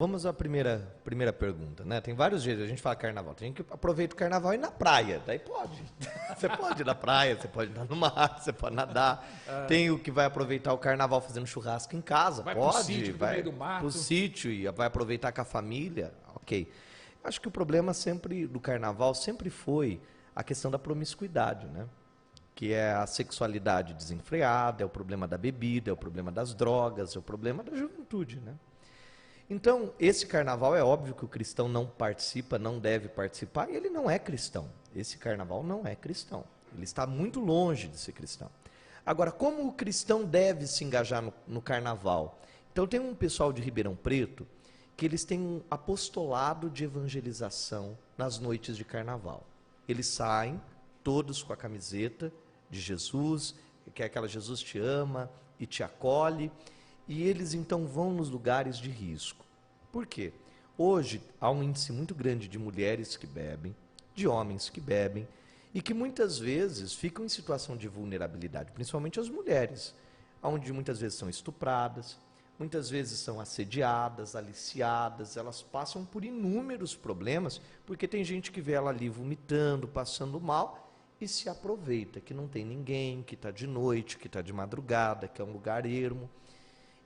Vamos à primeira pergunta, né? Tem vários jeitos, a gente fala carnaval. Tem que aproveitar o carnaval e ir na praia, daí pode. Você pode ir na praia, você pode ir no mar, você pode nadar. Tem o que vai aproveitar o carnaval fazendo churrasco em casa, Vai pode. pro sítio, pro Vai meio do mato. pro sítio e vai aproveitar com a família, ok. Acho que o problema sempre do carnaval sempre foi a questão da promiscuidade, né? Que é a sexualidade desenfreada, é o problema da bebida, é o problema das drogas, é o problema da juventude, né? Então, esse carnaval é óbvio que o cristão não participa, não deve participar, e ele não é cristão. Esse carnaval não é cristão. Ele está muito longe de ser cristão. Agora, como o cristão deve se engajar no carnaval? Então, tem um pessoal de Ribeirão Preto que eles têm um apostolado de evangelização nas noites de carnaval. Eles saem, todos com a camiseta de Jesus, que é aquela Jesus te ama e te acolhe, e eles então vão nos lugares de risco. Por quê? Hoje há um índice muito grande de mulheres que bebem, de homens que bebem, e que muitas vezes ficam em situação de vulnerabilidade, principalmente as mulheres, onde muitas vezes são estupradas, muitas vezes são assediadas, aliciadas, elas passam por inúmeros problemas, porque tem gente que vê ela ali vomitando, passando mal, e se aproveita, que não tem ninguém, que está de noite, que está de madrugada, que é um lugar ermo.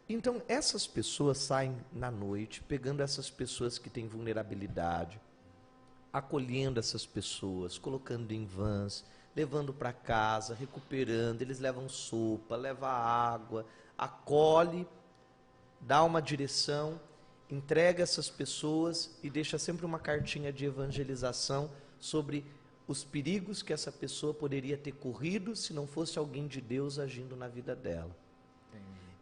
Então, essas pessoas saem na noite, pegando essas pessoas que têm vulnerabilidade, acolhendo essas pessoas, colocando em vans, levando para casa, recuperando, eles levam sopa, levam água, acolhe, dá uma direção, entrega essas pessoas e deixa sempre uma cartinha de evangelização sobre os perigos que essa pessoa poderia ter corrido se não fosse alguém de Deus agindo na vida dela.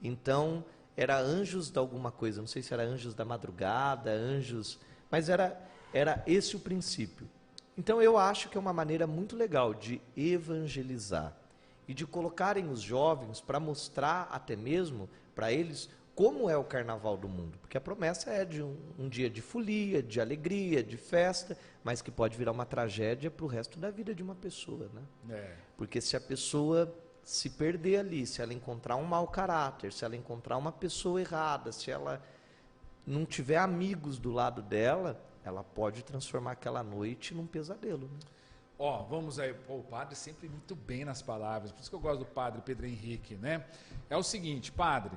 Então, era anjos de alguma coisa, não sei se era anjos da madrugada, anjos, mas era esse o princípio. Então, eu acho que é uma maneira muito legal de evangelizar e de colocarem os jovens para mostrar até mesmo para eles como é o carnaval do mundo. Porque a promessa é de um dia de folia, de alegria, de festa, mas que pode virar uma tragédia para o resto da vida de uma pessoa, né? Porque se a pessoa se perder ali, se ela encontrar um mau caráter, se ela encontrar uma pessoa errada, se ela não tiver amigos do lado dela, ela pode transformar aquela noite num pesadelo, né? Ó, vamos aí, o padre sempre muito bem nas palavras, por isso que eu gosto do padre Pedro Henrique, né? É o seguinte, padre,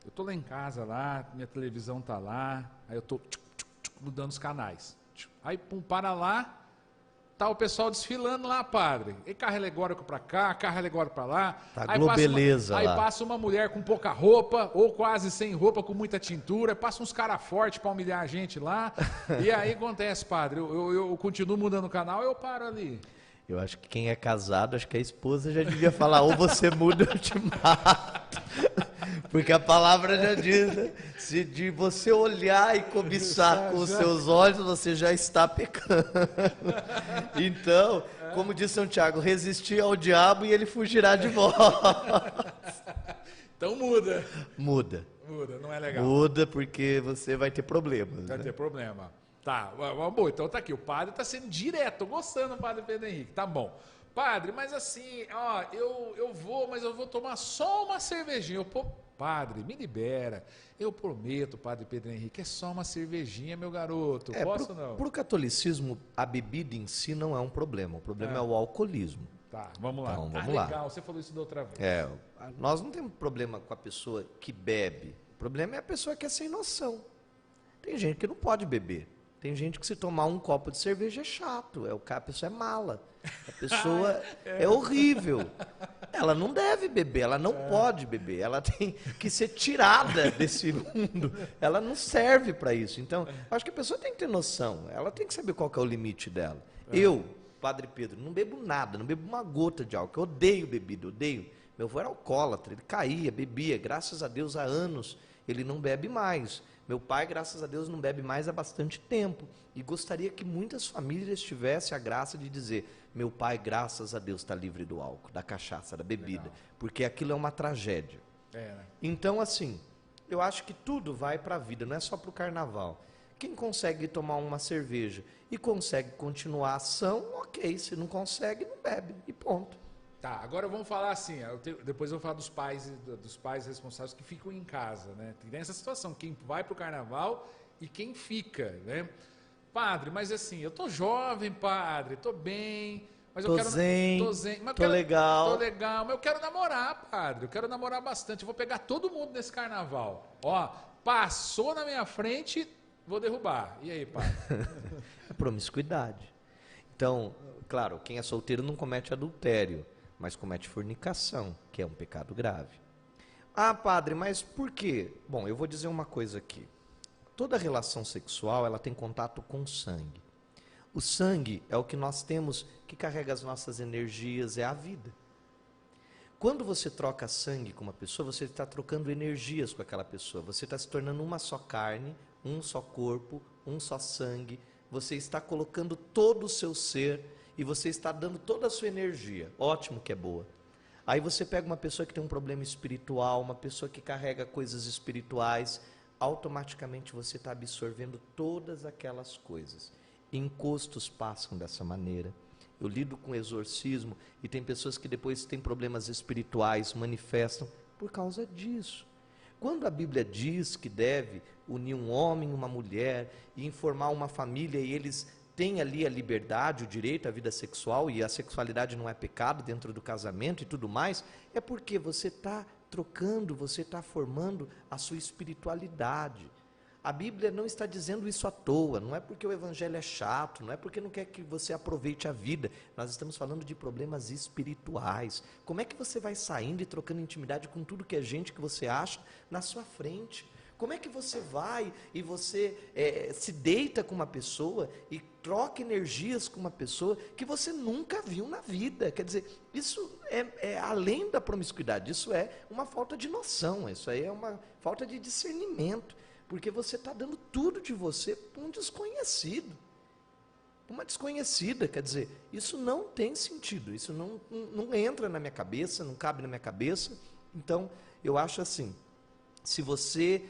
eu tô lá em casa, lá, minha televisão tá lá, aí eu tô mudando os canais. Aí, pum, para lá, tá o pessoal desfilando lá, padre. E carro alegórico pra cá, carro alegórico pra lá. Tá aí globeleza lá. Aí passa uma mulher com pouca roupa, ou quase sem roupa, com muita tintura. Passa uns caras fortes pra humilhar a gente lá. E aí acontece, padre, eu continuo mudando o canal, eu paro ali. Eu acho que quem é casado, acho que a esposa já devia falar, ou você muda ou eu te mato. Porque a palavra já diz, né? Se de você olhar e cobiçar com os seus olhos, você já está pecando. Então, como diz São Tiago, resistir ao diabo e ele fugirá de vós. Então muda. Muda. Muda, não é legal. Muda porque você vai ter problemas. Vai né? ter problema. Tá, bom, então tá aqui. O padre tá sendo direto, tô gostando do padre Pedro Henrique, tá bom. Padre, mas assim, ó, eu vou, mas eu vou tomar só uma cervejinha. Pô, padre, me libera. Eu prometo, padre Pedro Henrique, é só uma cervejinha, meu garoto. Posso não? Para o catolicismo, a bebida em si não é um problema. O problema é o alcoolismo. Tá, vamos lá. Então, vamos lá. Legal, você falou isso da outra vez. Nós não temos problema com a pessoa que bebe. O problema é a pessoa que é sem noção. Tem gente que não pode beber. Tem gente que se tomar um copo de cerveja é chato. A pessoa é mala. A pessoa é horrível. Ela não deve beber, ela não pode beber. Ela tem que ser tirada desse mundo. Ela não serve para isso. Então, acho que a pessoa tem que ter noção. Ela tem que saber qual que é o limite dela. Eu, Padre Pedro, não bebo nada, não bebo uma gota de álcool. Eu odeio bebida, odeio. Meu avô era alcoólatra, ele caía, bebia. Graças a Deus, há anos, ele não bebe mais. Meu pai, graças a Deus, não bebe mais há bastante tempo. E gostaria que muitas famílias tivessem a graça de dizer: meu pai, graças a Deus, está livre do álcool, da cachaça, da bebida. Legal. Porque aquilo é uma tragédia. Né? Então, assim, eu acho que tudo vai para a vida, não é só para o carnaval. Quem consegue tomar uma cerveja e consegue continuar a ação, ok. Se não consegue, não bebe. E ponto. Tá, agora vamos falar assim, depois eu vou falar dos pais responsáveis que ficam em casa, né? Tem essa situação, quem vai pro carnaval e quem fica, né? Padre, mas assim, eu tô jovem, padre, tô bem, mas eu quero... Tô zen, mas eu tô quero, legal. Tô legal, mas eu quero namorar, padre, eu quero namorar bastante, eu vou pegar todo mundo nesse carnaval. Ó, passou na minha frente, vou derrubar. E aí, padre? É promiscuidade. Então, claro, quem é solteiro não comete adultério, mas comete fornicação, que é um pecado grave. Ah, padre, mas por quê? Bom, eu vou dizer uma coisa aqui. Toda relação sexual, ela tem contato com o sangue. O sangue é o que nós temos que carrega as nossas energias, é a vida. Quando você troca sangue com uma pessoa, você está trocando energias com aquela pessoa. Você está se tornando uma só carne, um só corpo, um só sangue. Você está colocando todo o seu ser e você está dando toda a sua energia. Ótimo que é boa. Aí você pega uma pessoa que tem um problema espiritual, uma pessoa que carrega coisas espirituais, automaticamente você está absorvendo todas aquelas coisas. Encostos passam dessa maneira. Eu lido com exorcismo e tem pessoas que depois têm problemas espirituais, manifestam por causa disso. Quando a Bíblia diz que deve unir um homem e uma mulher e informar uma família e eles têm ali a liberdade, o direito à vida sexual e a sexualidade não é pecado dentro do casamento e tudo mais, é porque você está trocando, você está formando a sua espiritualidade. A Bíblia não está dizendo isso à toa, não é porque o evangelho é chato, não é porque não quer que você aproveite a vida. Nós estamos falando de problemas espirituais. Como é que você vai saindo e trocando intimidade com tudo que é gente que você acha na sua frente? Como é que você vai e você se deita com uma pessoa e troca energias com uma pessoa que você nunca viu na vida? Quer dizer, isso é além da promiscuidade, isso é uma falta de noção, isso aí é uma falta de discernimento. Porque você está dando tudo de você para um desconhecido, para uma desconhecida, quer dizer, isso não tem sentido, isso não entra na minha cabeça, não cabe na minha cabeça. Então, eu acho assim, se você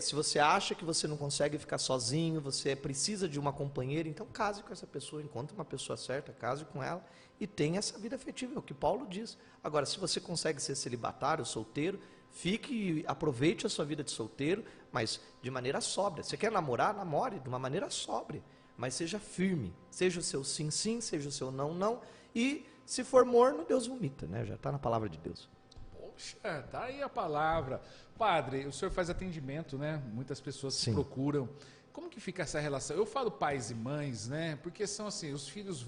se você acha que você não consegue ficar sozinho, você precisa de uma companheira, então case com essa pessoa, encontre uma pessoa certa, case com ela e tenha essa vida afetiva, é o que Paulo diz. Agora, se você consegue ser celibatário, solteiro, fique e aproveite a sua vida de solteiro, mas de maneira sóbria. Você quer namorar? Namore de uma maneira sóbria, mas seja firme. Seja o seu sim, sim, seja o seu não, não. E se for morno, Deus vomita, né? Já está na palavra de Deus. Poxa, tá aí a palavra. Padre, o senhor faz atendimento, né? Muitas pessoas se procuram. Como que fica essa relação? Eu falo pais e mães, né? Porque são assim, os filhos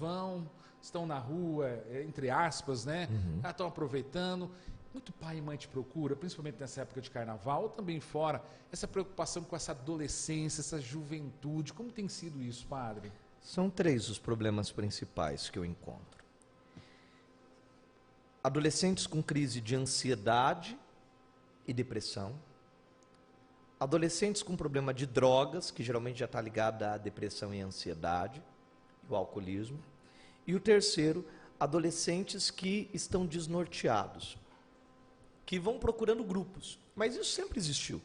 estão na rua, entre aspas, né? Estão aproveitando. Muito pai e mãe te procura, principalmente nessa época de carnaval, ou também fora, essa preocupação com essa adolescência, essa juventude, como tem sido isso, padre? São 3 os problemas principais que eu encontro. Adolescentes com crise de ansiedade e depressão. Adolescentes com problema de drogas, que geralmente já está ligado à depressão e ansiedade, e o alcoolismo. E o terceiro, adolescentes que estão desnorteados, que vão procurando grupos, mas isso sempre existiu.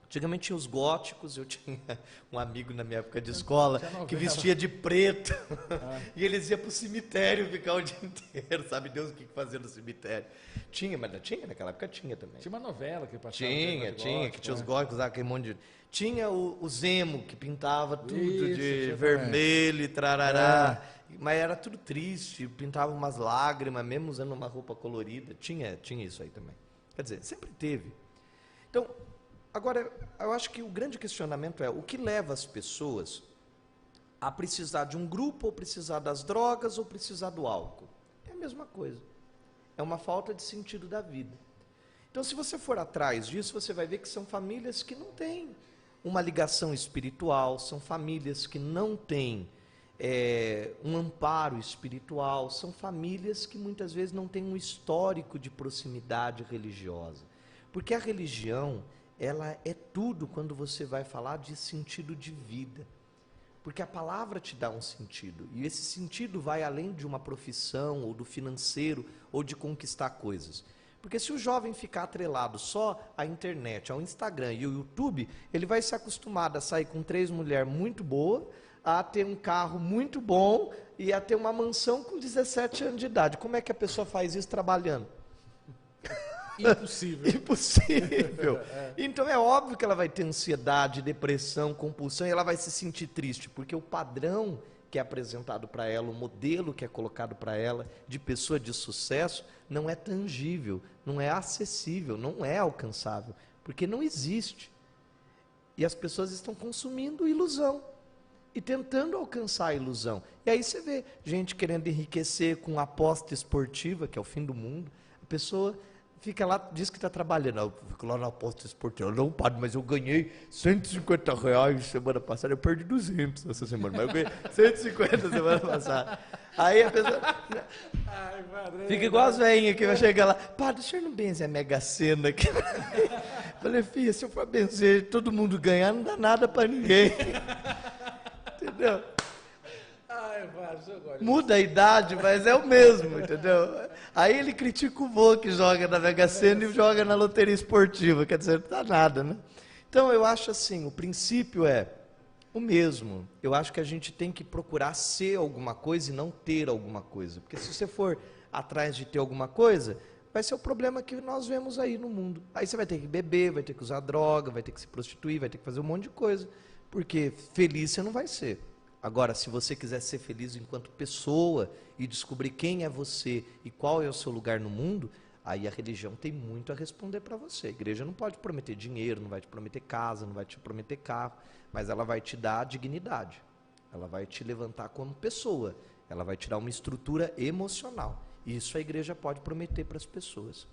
Antigamente tinha os góticos, eu tinha um amigo na minha época de escola que vestia de preto e eles iam para o cemitério ficar o dia inteiro, sabe Deus o que fazer no cemitério. Tinha, mas não tinha, naquela época tinha também. Tinha uma novela que passava. Tinha, que tinha os góticos, aquele monte de... Tinha o Zemo, que pintava tudo de vermelho e trarará, mas era tudo triste, pintava umas lágrimas, mesmo usando uma roupa colorida, tinha isso aí também. Quer dizer, sempre teve. Então, agora, eu acho que o grande questionamento é o que leva as pessoas a precisar de um grupo, ou precisar das drogas, ou precisar do álcool. É a mesma coisa. É uma falta de sentido da vida. Então, se você for atrás disso, você vai ver que são famílias que não têm uma ligação espiritual, são famílias que não têm um amparo espiritual, são famílias que muitas vezes não têm um histórico de proximidade religiosa. Porque a religião, ela é tudo quando você vai falar de sentido de vida. Porque a palavra te dá um sentido, e esse sentido vai além de uma profissão, ou do financeiro, ou de conquistar coisas. Porque se o jovem ficar atrelado só à internet, ao Instagram e ao YouTube, ele vai se acostumar a sair com 3 mulheres muito boas, a ter um carro muito bom e a ter uma mansão com 17 anos de idade. Como é que a pessoa faz isso trabalhando? Impossível. Impossível. Então é óbvio que ela vai ter ansiedade, depressão, compulsão e ela vai se sentir triste, porque o padrão que é apresentado para ela, o modelo que é colocado para ela de pessoa de sucesso, não é tangível, não é acessível, não é alcançável, porque não existe. E as pessoas estão consumindo ilusão e tentando alcançar a ilusão. E aí você vê gente querendo enriquecer com aposta esportiva, que é o fim do mundo. A pessoa fica lá, diz que está trabalhando. Eu fico lá na aposta esportiva. Não, padre, mas eu ganhei R$ 150 semana passada. Eu perdi 200 essa semana, mas eu ganhei 150 semana passada. Aí a pessoa Ai, padre, fica igual as velhinhas que vai chegar lá. Padre, o senhor não benze a Mega Sena aqui? Falei, filha, se eu for benzer todo mundo ganhar, não dá nada para ninguém. Entendeu? Ai, padre, eu gosto. Muda a idade, mas é o mesmo, entendeu? Aí ele critica o vô que joga na Mega Sena e joga na loteria esportiva, quer dizer, não dá nada, né? Então eu acho assim, o princípio é o mesmo. Eu acho que a gente tem que procurar ser alguma coisa e não ter alguma coisa. Porque se você for atrás de ter alguma coisa, vai ser o problema que nós vemos aí no mundo. Aí você vai ter que beber, vai ter que usar droga, vai ter que se prostituir, vai ter que fazer um monte de coisa. Porque feliz você não vai ser. Agora, se você quiser ser feliz enquanto pessoa e descobrir quem é você e qual é o seu lugar no mundo, aí a religião tem muito a responder para você. A igreja não pode prometer dinheiro, não vai te prometer casa, não vai te prometer carro, mas ela vai te dar dignidade. Ela vai te levantar como pessoa. Ela vai te dar uma estrutura emocional. E isso a igreja pode prometer para as pessoas.